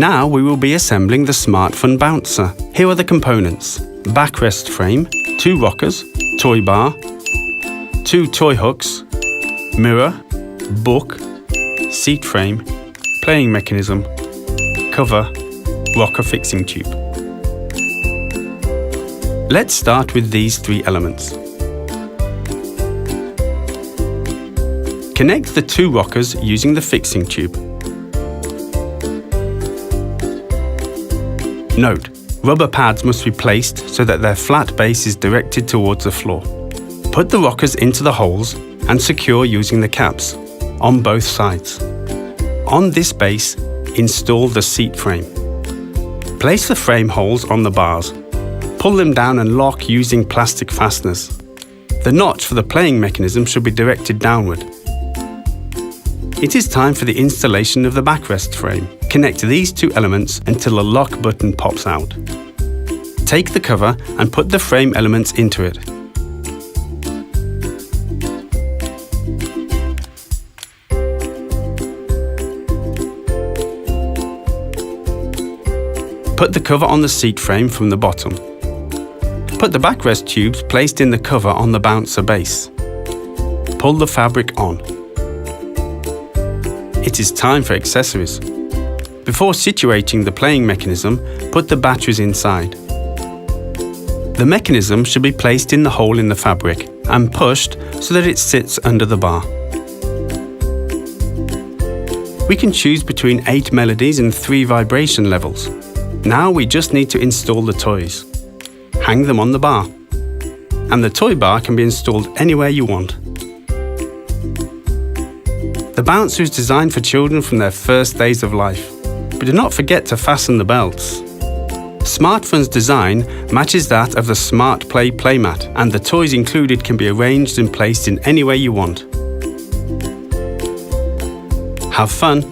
Now we will be assembling the SmartFun bouncer. Here are the components: backrest frame, 2 rockers, toy bar, 2 toy hooks, mirror, book, seat frame, playing mechanism, cover, rocker fixing tube. Let's start with these 3 elements. Connect the 2 rockers using the fixing tube. Note, rubber pads must be placed so that their flat base is directed towards the floor. Put the rockers into the holes and secure using the caps on both sides. On this base, install the seat frame. Place the frame holes on the bars. Pull them down and lock using plastic fasteners. The notch for the playing mechanism should be directed downward. It is time for the installation of the backrest frame. Connect these 2 elements until a lock button pops out. Take the cover and put the frame elements into it. Put the cover on the seat frame from the bottom. Put the backrest tubes placed in the cover on the bouncer base. Pull the fabric on. It is time for accessories. Before situating the playing mechanism, put the batteries inside. The mechanism should be placed in the hole in the fabric and pushed so that it sits under the bar. We can choose between 8 melodies and 3 vibration levels. Now we just need to install the toys. Hang them on the bar. And the toy bar can be installed anywhere you want. The bouncer is designed for children from their first days of life. But do not forget to fasten the belts. SmartFun's design matches that of the Smart Play playmat, and the toys included can be arranged and placed in any way you want. Have fun!